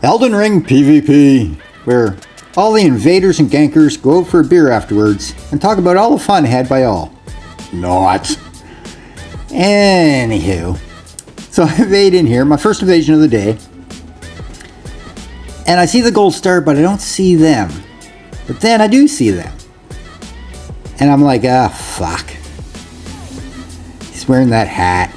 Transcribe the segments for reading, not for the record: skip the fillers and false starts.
Elden Ring PvP, where all the invaders and gankers go out for a beer afterwards and talk about all the fun had by all. Not. Anywho, so I invade in here, my first invasion of the day, and I see the gold star, but I don't see them. But then I do see them. And I'm like, fuck. He's wearing that hat.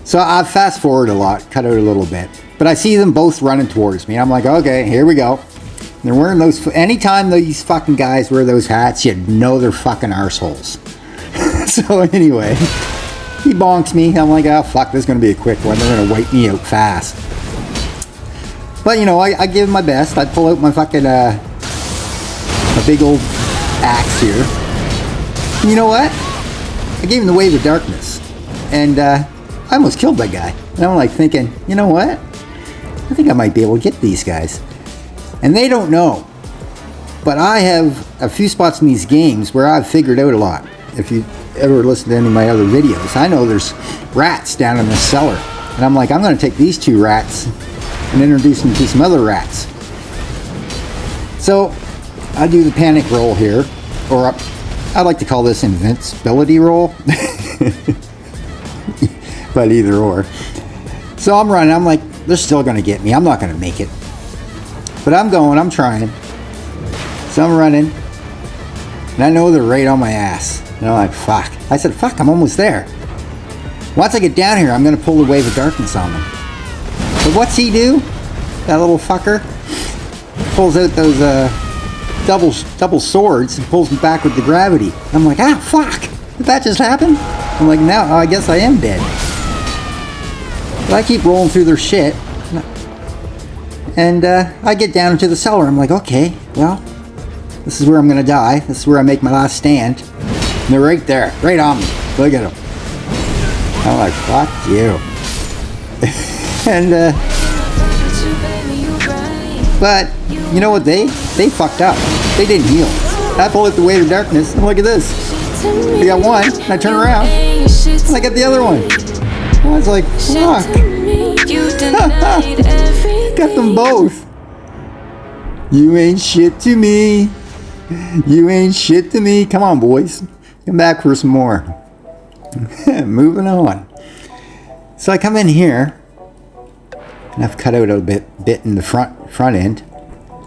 So I fast forward a lot, cut out a little bit. But I see them both running towards me. I'm like, okay, here we go. They're wearing those, anytime these fucking guys wear those hats, you know they're fucking arseholes. So anyway, he bonks me. I'm like, oh fuck, this is going to be a quick one. They're going to wipe me out fast. But you know, I give my best. I pull out my fucking, a big old axe here. And you know what? I gave him the wave of darkness. And I almost killed that guy. And I'm like thinking, you know what? I think I might be able to get these guys. And they don't know. But I have a few spots in these games where I've figured out a lot. If you ever listen to any of my other videos, I know there's rats down in the cellar. And I'm like, I'm going to take these two rats and introduce them to some other rats. So I do the panic roll here. Or I like to call this invincibility roll. But either or. So I'm running. I'm like, they're still going to get me. I'm not going to make it. But I'm going. I'm trying. So I'm running. And I know they're right on my ass. And I'm like, fuck. I said, fuck, I'm almost there. Once I get down here, I'm going to pull the wave of darkness on them. But what's he do? That little fucker. Pulls out those double swords and pulls me back with the gravity. I'm like, fuck. Did that just happen? I'm like, now I guess I am dead. But I keep rolling through their shit. And I get down into the cellar. I'm like, okay, well, this is where I'm going to die. This is where I make my last stand. And they're right there, right on me. Look at them. I'm like, fuck you. And, but, you know what, they fucked up. They didn't heal. I pulled out the wave of darkness, and look at this. I got one, and I turn around, and I get the other one. I was like, fuck. Got them both. You ain't shit to me. You ain't shit to me. Come on, boys. Come back for some more. Moving on. So I come in here, and I've cut out a bit in the front end.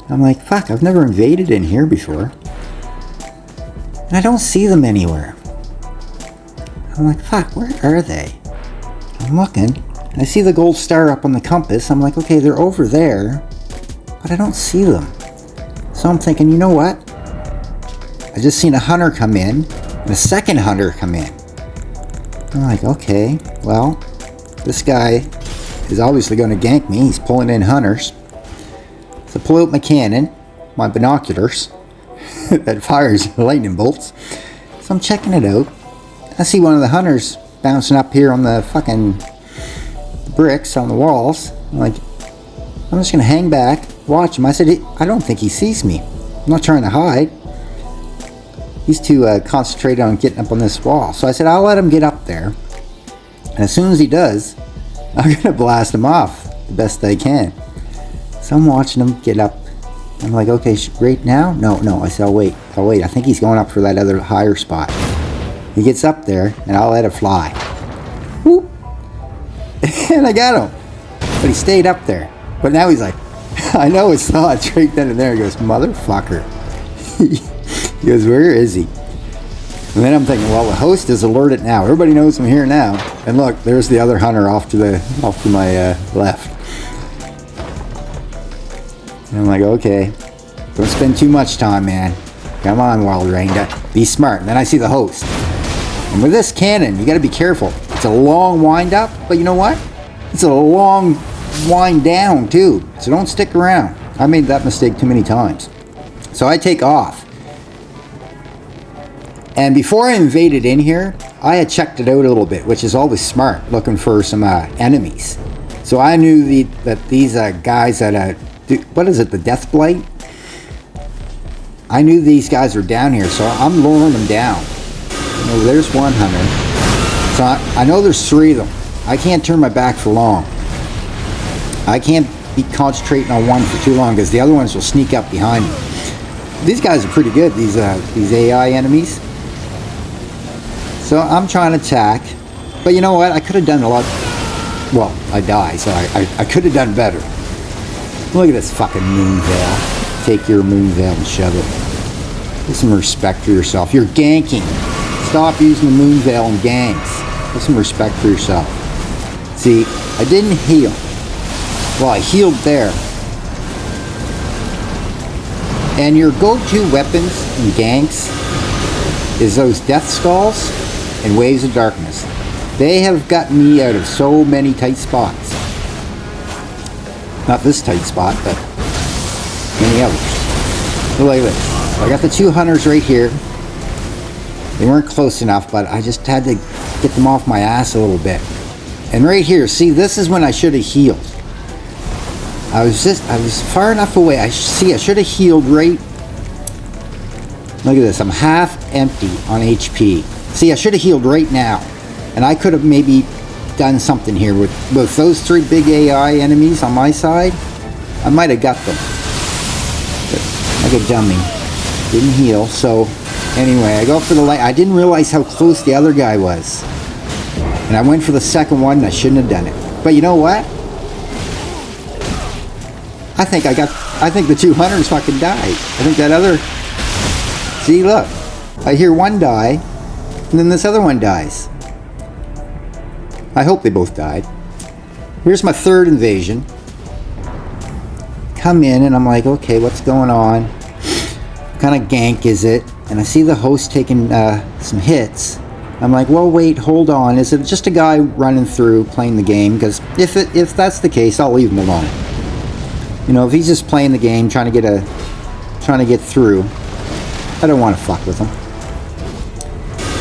I'm like, fuck, I've never invaded in here before. And I don't see them anywhere. I'm like, fuck, where are they? I'm looking. And I see the gold star up on the compass. I'm like, okay, they're over there. But I don't see them. So I'm thinking, you know what? I just seen a hunter come in. And a second hunter come in. I'm like, okay, well, this guy is obviously going to gank me. He's pulling in hunters. So I pull out my cannon, my binoculars, that fires lightning bolts. So I'm checking it out. I see one of the hunters bouncing up here on the fucking bricks on the walls. I'm like, I'm just going to hang back, watch him. I said, I don't think he sees me. I'm not trying to hide. He's too concentrated on getting up on this wall. So I said, I'll let him get up there. And as soon as he does, I'm going to blast him off the best I can. So I'm watching him get up. I'm like, okay, right now? No. I said, I'll wait. I think he's going up for that other higher spot. He gets up there, and I'll let it fly. Whoop. And I got him. But he stayed up there. But now he's like, I know his thoughts right then and there. He goes, motherfucker. He goes, where is he? And then I'm thinking, well, the host is alerted now. Everybody knows I'm here now. And look, there's the other hunter off to my left. And I'm like, okay, don't spend too much time, man. Come on, Wild Ranger, be smart. And then I see the host. And with this cannon, you got to be careful. It's a long wind up, but you know what? It's a long wind down too. So don't stick around. I made that mistake too many times. So I take off. And before I invaded in here, I had checked it out a little bit, which is always smart, looking for some enemies. So I knew that these guys that, what is it, the Death Blight? I knew these guys were down here, so I'm luring them down. You know, there's one hunter. So I know there's three of them. I can't turn my back for long. I can't be concentrating on one for too long, because the other ones will sneak up behind me. These guys are pretty good, these AI enemies. So I'm trying to attack. But you know what? I could have done a lot. Well, I die, so I could have done better. Look at this fucking moon veil. Take your moon veil and shove it. Get some respect for yourself. You're ganking. Stop using the moon veil and ganks. Get some respect for yourself. See, I didn't heal. Well, I healed there. And your go-to weapons in ganks is those death skulls and waves of darkness. They have gotten me out of so many tight spots. Not this tight spot, but many others. Look like this. I got the two hunters right here. They weren't close enough, but I just had to get them off my ass a little bit. And right here, see, this is when I should have healed. I was far enough away. I should have healed right. Look at this. I'm half empty on HP. See, I should have healed right now. And I could have maybe done something here with those three big AI enemies on my side. I might have got them. But like a dummy. Didn't heal. So anyway, I go for the light. I didn't realize how close the other guy was. And I went for the second one and I shouldn't have done it. But you know what? I think the two hunters fucking died. I think that other... See, look. I hear one die, and then this other one dies. I hope they both died. Here's my third invasion. Come in, and I'm like, okay, what's going on? What kind of gank is it? And I see the host taking some hits. I'm like, well, wait, hold on. Is it just a guy running through playing the game? Because if that's the case, I'll leave him alone. You know, if he's just playing the game, trying to get through, I don't want to fuck with him.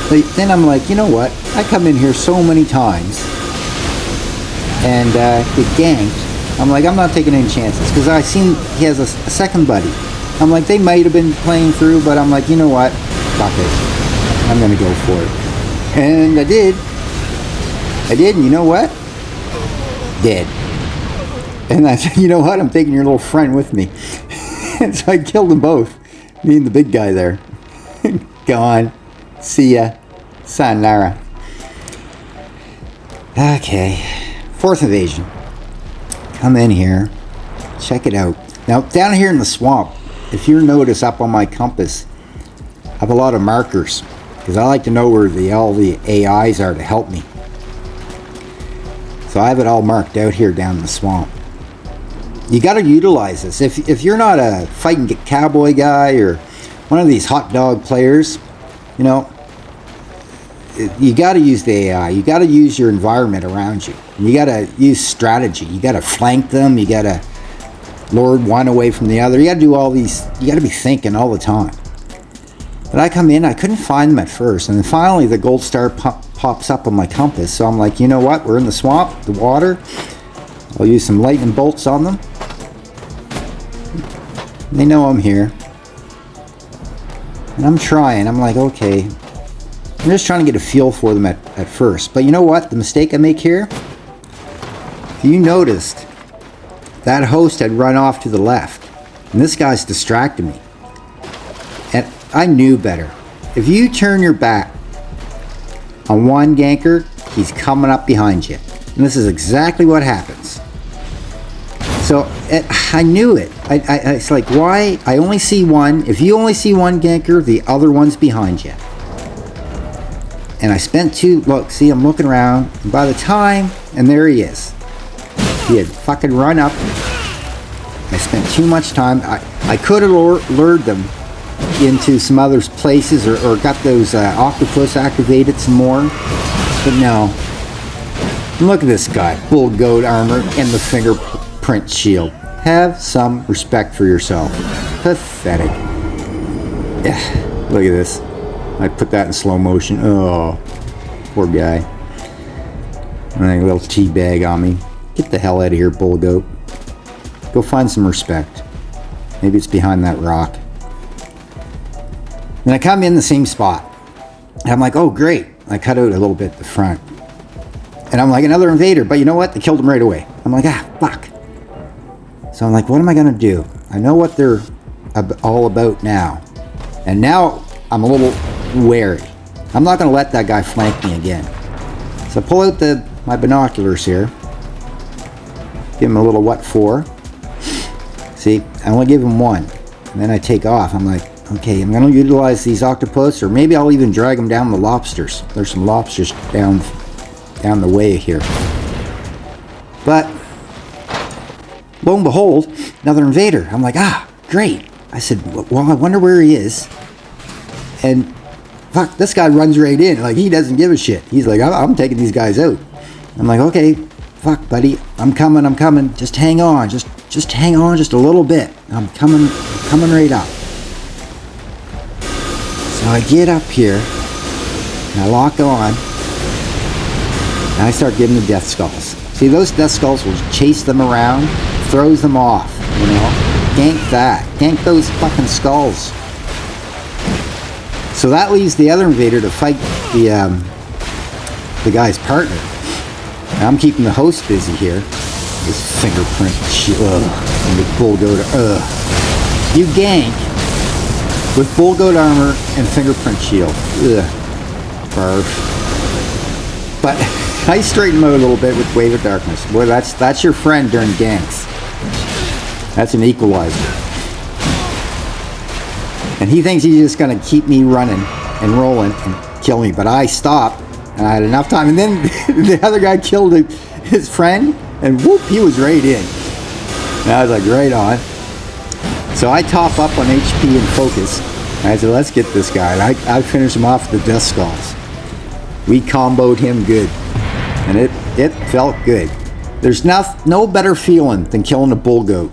But then I'm like, you know what? I come in here so many times and get ganked. I'm like, I'm not taking any chances, because I seen he has a second buddy. I'm like, they might have been playing through, but I'm like, you know what? Fuck it. I'm gonna go for it. And I did. And you know what? Dead. And I said, you know what? I'm taking your little friend with me. And so I killed them both. Me and the big guy there. Gone. See ya. Sayonara. Okay. Fourth invasion. Come in here. Check it out. Now, down here in the swamp, if you notice up on my compass, I have a lot of markers, because I like to know where all the AIs are to help me. So I have it all marked out here down in the swamp. You got to utilize this. If you're not a fighting cowboy guy or one of these hot dog players, you know, you got to use the AI. You got to use your environment around you. You got to use strategy. You got to flank them. You got to lure one away from the other. You got to do all these. You got to be thinking all the time. But I come in, I couldn't find them at first, and then finally the gold star pops up on my compass. So I'm like, you know what? We're in the swamp, the water. I'll use some lightning bolts on them. They know I'm here. And I'm trying. I'm like, okay. I'm just trying to get a feel for them at first. But you know what? The mistake I make here? If you noticed, that host had run off to the left. And this guy's distracted me. And I knew better. If you turn your back on one ganker, he's coming up behind you. And this is exactly what happens. So I knew it. It's like, why? I only see one. If you only see one ganker, the other one's behind you. And I spent look, see, I'm looking around. And by the time, and there he is. He had fucking run up. I spent too much time. I could have lured them into some other places or got those octopus activated some more. But no. Look at this guy. Full goat armor and the fingerprint shield. Have some respect for yourself. Pathetic. Yeah, look at this. I put that in slow motion. Oh, poor guy. And a little tea bag on me. Get the hell out of here, bull goat. Go find some respect. Maybe it's behind that rock. Then I come in the same spot. And I'm like, oh great. I cut out a little bit at the front. And I'm like, another invader. But you know what? They killed him right away. I'm like, ah, fuck. So I'm like, what am I gonna do? I know what they're all about now. And now I'm a little wary. I'm not gonna let that guy flank me again. So I pull out my binoculars here. Give him a little what for. See, I only give him one. And then I take off. I'm like, okay, I'm gonna utilize these octopus, or maybe I'll even drag them down the lobsters. There's some lobsters down the way here. But lo and behold, another invader. I'm like, great. I said, well, I wonder where he is. And fuck, this guy runs right in. Like, he doesn't give a shit. He's like, I'm taking these guys out. I'm like, okay, fuck, buddy. I'm coming. Just hang on. Just hang on just a little bit. I'm coming right up. So I get up here, and I lock on, and I start giving the death skulls. See, those death skulls will chase them around, throws them off, you know? Gank that. Gank those fucking skulls. So that leaves the other invader to fight the guy's partner. And I'm keeping the host busy here. This fingerprint shit. And the bull goat. You gank with bull goat armor and fingerprint shield. Barf. But I straighten him out a little bit with Wave of Darkness. Boy, that's your friend during ganks. That's an equalizer. And he thinks he's just going to keep me running and rolling and kill me. But I stopped, and I had enough time. And then the other guy killed his friend, and whoop, he was right in. And I was like, right on. So I top up on HP and focus. And I said, let's get this guy. And I finished him off with the Death Skulls. We comboed him good. And it felt good. There's no better feeling than killing a bull goat.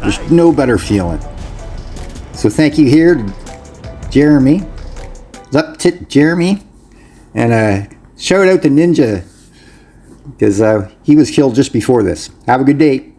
There's no better feeling. So thank you here to Jeremy. Up to Jeremy. And shout out to Ninja, because he was killed just before this. Have a good day.